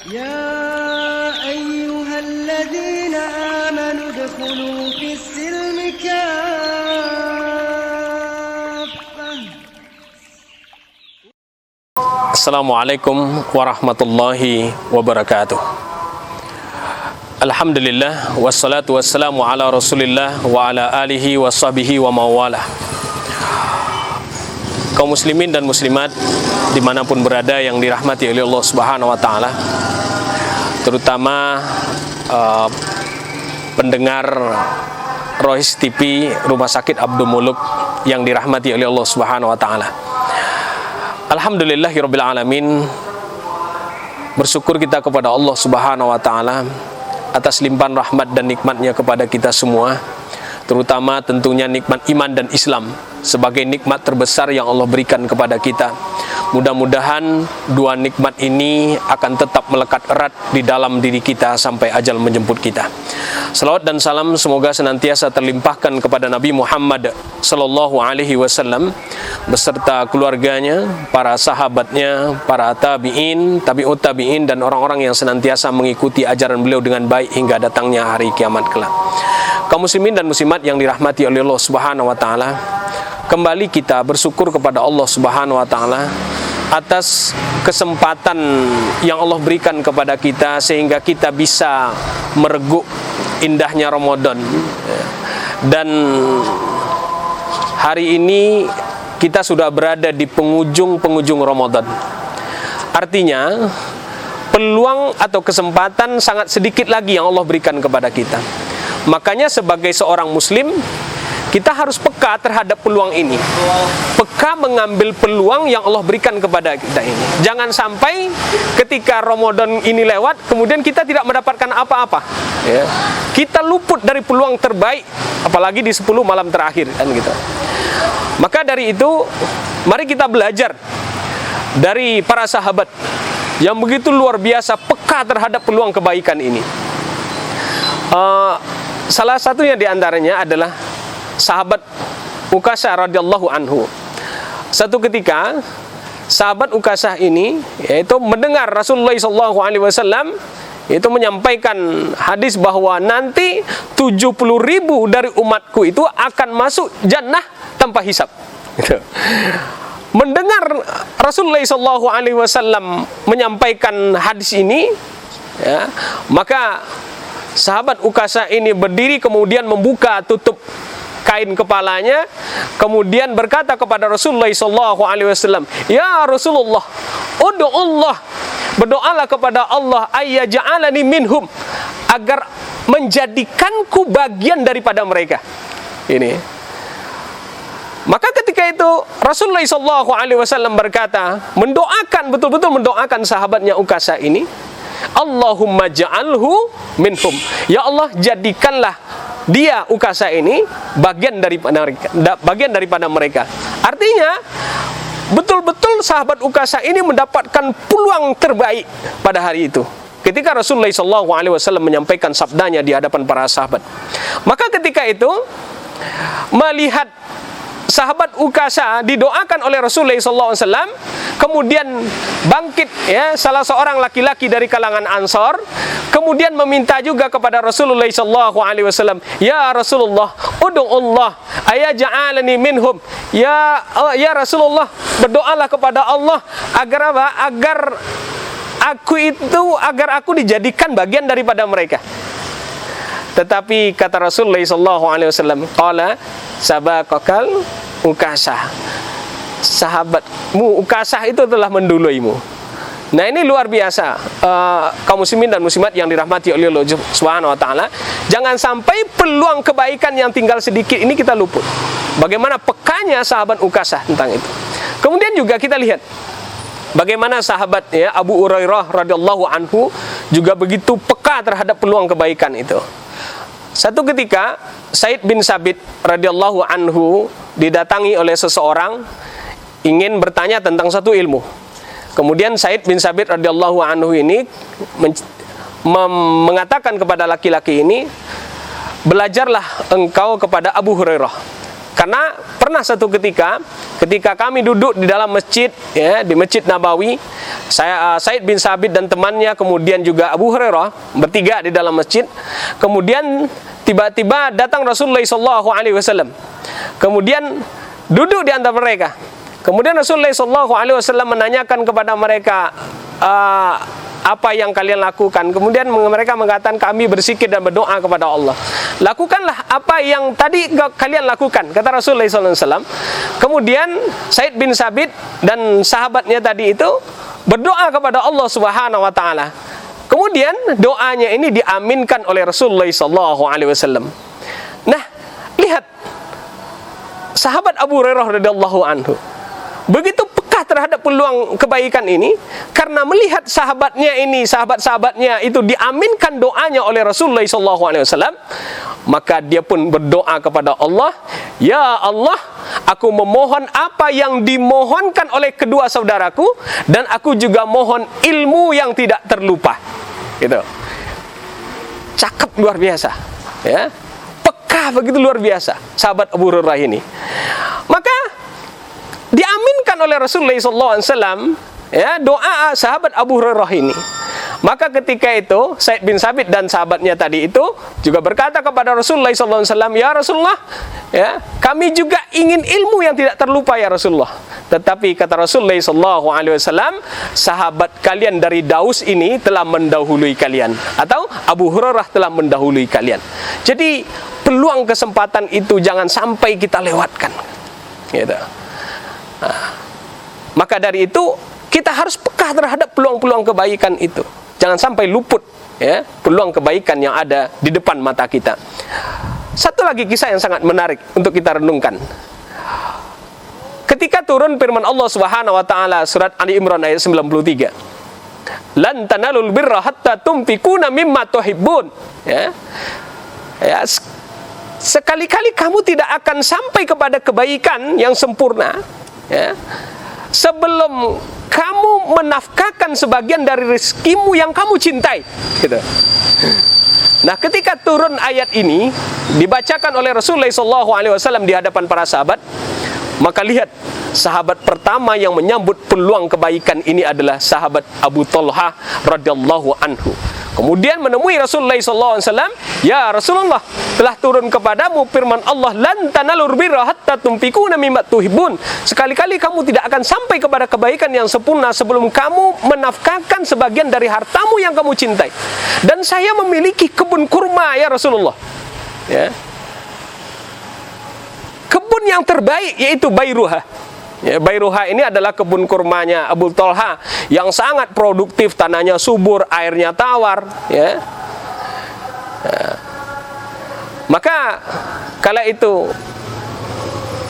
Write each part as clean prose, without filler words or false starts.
يا أيها الذين آمنوا ادخلوا في السلم كافة. Assalamualaikum warahmatullahi wabarakatuh. Alhamdulillah wassalatu wassalamu ala Rasulillah wa ala alihi wa sahbihi wa mawalah. Kaum muslimin dan muslimat dimanapun berada yang dirahmati oleh Allah Subhanahu wa taala, terutama pendengar Rohis TV Rumah Sakit Abdul Muluk yang dirahmati oleh Allah Subhanahu wa taala. Alhamdulillahirabbil alamin. Bersyukur kita kepada Allah Subhanahu wa taala atas limpahan rahmat dan nikmatnya kepada kita semua, terutama tentunya nikmat iman dan Islam sebagai nikmat terbesar yang Allah berikan kepada kita. Mudah-mudahan dua nikmat ini akan tetap melekat erat di dalam diri kita sampai ajal menjemput kita. Salawat dan salam semoga senantiasa terlimpahkan kepada Nabi Muhammad sallallahu alaihi wasallam beserta keluarganya, para sahabatnya, para tabi'in, tabi'ut tabi'in, dan orang-orang yang senantiasa mengikuti ajaran beliau dengan baik hingga datangnya hari kiamat kelak. Kaum muslimin dan muslimat yang dirahmati oleh Allah Subhanahu wa taala, kembali kita bersyukur kepada Allah Subhanahu wa taala atas kesempatan yang Allah berikan kepada kita sehingga kita bisa mereguk indahnya Ramadan. Dan hari ini kita sudah berada di penghujung Ramadan. Artinya peluang atau kesempatan sangat sedikit lagi yang Allah berikan kepada kita. Makanya sebagai seorang muslim, kita harus peka terhadap peluang ini. Peka mengambil peluang yang Allah berikan kepada kita ini. Jangan sampai ketika Ramadan ini lewat, kemudian kita tidak mendapatkan apa-apa. Ya. Kita luput dari peluang terbaik, apalagi di 10 malam terakhir kan gitu. Maka dari itu, mari kita belajar dari para sahabat yang begitu luar biasa peka terhadap peluang kebaikan ini. Salah satunya di antaranya adalah sahabat Ukasah radhiyallahu anhu. Satu ketika sahabat Ukasah ini yaitu mendengar Rasulullah SAW itu menyampaikan hadis bahwa nanti 70.000 dari umatku itu akan masuk jannah tanpa hisab. Mendengar Rasulullah SAW menyampaikan hadis ini, ya, maka sahabat Ukasah ini berdiri kemudian membuka tutup kain kepalanya, kemudian berkata kepada Rasulullah SAW, "Ya Rasulullah, ud'ullah, berdoalah kepada Allah ayyaj'alani minhum, agar menjadikanku bagian daripada mereka." Ini. Maka ketika itu Rasulullah SAW berkata, mendoakan, betul-betul mendoakan sahabatnya Ukasah ini, Allahumma ja'alhu minhum, ya Allah jadikanlah dia Ukasah ini bagian daripada mereka. Artinya betul-betul sahabat Ukasah ini mendapatkan peluang terbaik pada hari itu ketika Rasulullah SAW menyampaikan sabdanya di hadapan para sahabat. Maka ketika itu melihat sahabat Ukasah didoakan oleh Rasulullah SAW, kemudian bangkit ya salah seorang laki-laki dari kalangan Ansor, kemudian meminta juga kepada Rasulullah SAW, "Ya Rasulullah, ud'ullah ayaj'alani minhum." Ya Rasulullah, berdoalah kepada Allah agar apa? Agar aku dijadikan bagian daripada mereka. Tetapi kata Rasulullah SAW, qala sabaqakal Ukasah, sahabatmu Ukasah itu telah menduluimu. Nah ini luar biasa, kaum muslimin dan muslimat yang dirahmati oleh Allah Subhanahu wa taala. Jangan sampai peluang kebaikan yang tinggal sedikit ini kita luput. Bagaimana pekanya sahabat Ukasah tentang itu. Kemudian juga kita lihat bagaimana sahabat ya Abu Hurairah radhiyallahu anhu juga begitu peka terhadap peluang kebaikan itu. Satu ketika Said bin Sabit radhiyallahu anhu didatangi oleh seseorang ingin bertanya tentang satu ilmu. Kemudian Said bin Sabit radhiyallahu anhu ini mengatakan kepada laki-laki ini, "Belajarlah engkau kepada Abu Hurairah." Karena pernah satu ketika kami duduk di dalam masjid, ya, di Masjid Nabawi, saya Said bin Sabit dan temannya, kemudian juga Abu Hurairah, bertiga di dalam masjid. Kemudian tiba-tiba datang Rasulullah SAW. Kemudian duduk di antara mereka. Kemudian Rasulullah SAW menanyakan kepada mereka, apa yang kalian lakukan? Kemudian mereka mengatakan, kami berzikir dan berdoa kepada Allah. Lakukanlah apa yang tadi kalian lakukan, kata Rasulullah SAW. Kemudian Said bin Sabit dan sahabatnya tadi itu berdoa kepada Allah Subhanahu Wa Taala. Kemudian doanya ini diaminkan oleh Rasulullah SAW. Nah, lihat sahabat Abu Hurairah radhiyallahu anhu begitu peka terhadap peluang kebaikan ini, karena melihat sahabat-sahabatnya itu diaminkan doanya oleh Rasulullah SAW, maka dia pun berdoa kepada Allah, ya Allah, aku memohon apa yang dimohonkan oleh kedua saudaraku, dan aku juga mohon ilmu yang tidak terlupa. Gitu. Cakep luar biasa, ya. Peka begitu luar biasa sahabat Abu Hurairah ini. Maka diaminkan oleh Rasulullah SAW, ya, doa sahabat Abu Hurairah ini. Maka ketika itu Said bin Sabit dan sahabatnya tadi itu juga berkata kepada Rasulullah SAW, ya Rasulullah, ya, kami juga ingin ilmu yang tidak terlupa ya Rasulullah. Tetapi kata Rasulullah SAW, sahabat kalian dari Daus ini telah mendahului kalian, atau Abu Hurairah telah mendahului kalian. Jadi peluang kesempatan itu jangan sampai kita lewatkan, gitu. Maka dari itu kita harus peka terhadap peluang-peluang kebaikan itu. Jangan sampai luput, ya, peluang kebaikan yang ada di depan mata kita. Satu lagi kisah yang sangat menarik untuk kita renungkan. Ketika turun firman Allah Subhanahu Wa Taala surat Ali Imran ayat 93, lan tanalul birra hatta tunfikuna mimma tuhibbun, ya. Ya, sekali-kali kamu tidak akan sampai kepada kebaikan yang sempurna, ya, sebelum kamu menafkahkan sebagian dari rezekimu yang kamu cintai, gitu. Nah, ketika turun ayat ini dibacakan oleh Rasulullah SAW di hadapan para sahabat, maka lihat, sahabat pertama yang menyambut peluang kebaikan ini adalah sahabat Abu Talha radhiyallahu anhu. Kemudian menemui Rasulullah SAW, ya Rasulullah, telah turun kepadamu firman Allah, lan tanalur birra hatta tunfikuna mimma tuhibbun. Sekali-kali kamu tidak akan sampai kepada kebaikan yang sempurna sebelum kamu menafkahkan sebagian dari hartamu yang kamu cintai. Dan saya memiliki kebun kurma ya Rasulullah, ya. Kebun yang terbaik yaitu Bairuha. Ya, Bairuha ini adalah kebun kurmanya Abu Talha yang sangat produktif, tanahnya subur, airnya tawar, ya. Maka kala itu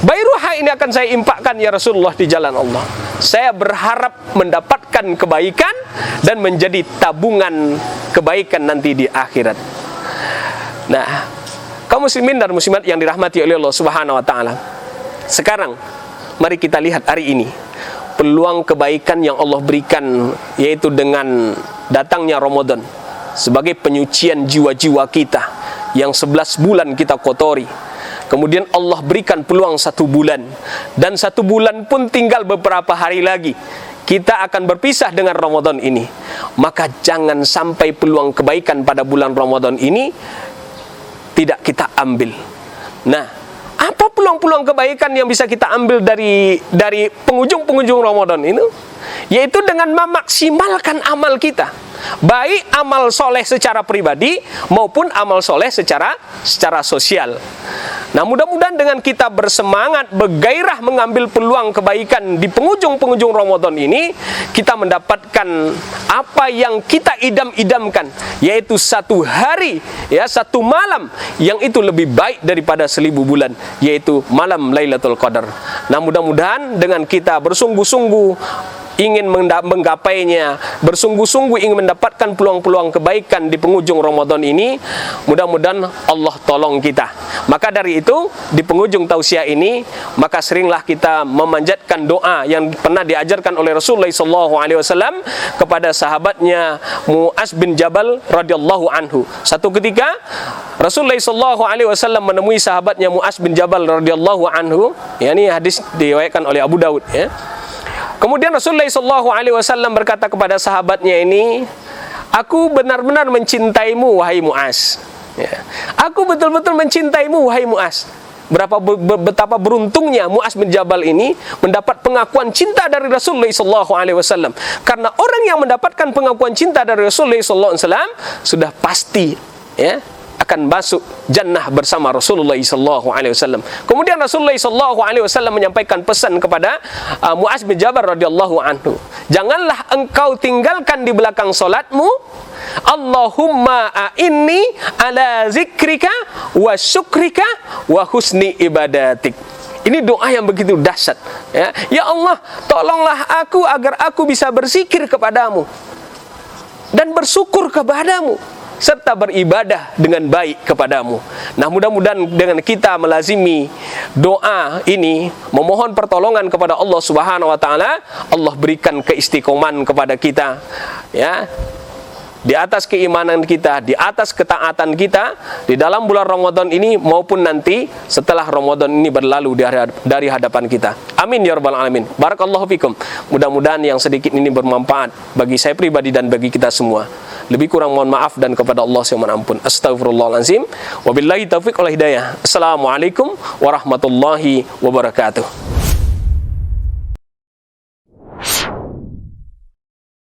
Bairuha ini akan saya infakkan ya Rasulullah di jalan Allah. Saya berharap mendapatkan kebaikan dan menjadi tabungan kebaikan nanti di akhirat. Nah, kaum muslimin dan muslimat yang dirahmati oleh Allah Subhanahu Wa Taala, sekarang mari kita lihat hari ini peluang kebaikan yang Allah berikan, yaitu dengan datangnya Ramadan sebagai penyucian jiwa-jiwa kita yang 11 bulan kita kotori. Kemudian Allah berikan peluang 1 bulan, dan 1 bulan pun tinggal beberapa hari lagi kita akan berpisah dengan Ramadan ini. Maka jangan sampai peluang kebaikan pada bulan Ramadan ini tidak kita ambil. Nah, apa peluang-peluang kebaikan yang bisa kita ambil dari penghujung-penghujung Ramadan ini? Yaitu dengan memaksimalkan amal kita, baik amal soleh secara pribadi maupun amal soleh secara sosial. Nah, mudah-mudahan dengan kita bersemangat, bergairah mengambil peluang kebaikan di penghujung-penghujung Ramadan ini, kita mendapatkan apa yang kita idam-idamkan, yaitu 1 hari, ya, 1 malam yang itu lebih baik daripada 1000 bulan, yaitu malam Lailatul Qadar. Nah, mudah-mudahan dengan kita bersungguh-sungguh ingin menggapainya, bersungguh-sungguh ingin mendapatkan peluang-peluang kebaikan di penghujung Ramadan ini, mudah-mudahan Allah tolong kita. Maka dari itu di penghujung tausiah ini maka seringlah kita memanjatkan doa yang pernah diajarkan oleh Rasulullah SAW kepada sahabatnya Mu'az bin Jabal radhiyallahu anhu. Satu ketika Rasulullah SAW menemui sahabatnya Mu'az bin Jabal radhiyallahu anhu. Ya, ini hadis diriwayatkan oleh Abu Daud. Ya. Kemudian Rasulullah SAW berkata kepada sahabatnya ini, aku benar-benar mencintaimu wahai Mu'az. Ya. Aku betul-betul mencintaimu wahai Mu'az. Betapa beruntungnya Mu'az bin Jabal ini mendapat pengakuan cinta dari Rasulullah SAW. Karena orang yang mendapatkan pengakuan cinta dari Rasulullah SAW sudah pasti, ya, akan masuk jannah bersama Rasulullah SAW. Kemudian Rasulullah SAW menyampaikan pesan kepada Mu'az bin Jabal radhiyallahu anhu, janganlah engkau tinggalkan di belakang solatmu, Allahumma a'inni ala zikrika wa syukrika wa husni ibadatik. Ini doa yang begitu dahsyat. Ya Allah, tolonglah aku agar aku bisa berzikir kepadamu dan bersyukur kepadamu serta beribadah dengan baik kepadamu. Nah, mudah-mudahan dengan kita melazimi doa ini, memohon pertolongan kepada Allah Subhanahu wa taala, Allah berikan keistiqomahan kepada kita, ya, di atas keimanan kita, di atas ketaatan kita di dalam bulan Ramadan ini maupun nanti setelah Ramadan ini berlalu dari hadapan kita. Amin ya rabbal alamin. Barakallahu fikum. Mudah-mudahan yang sedikit ini bermanfaat bagi saya pribadi dan bagi kita semua. Lebih kurang mohon maaf dan kepada Allah yang Maha Ampun. Astaghfirullahalazim. Wabillahi taufiq wal hidayah. Assalamualaikum warahmatullahi wabarakatuh.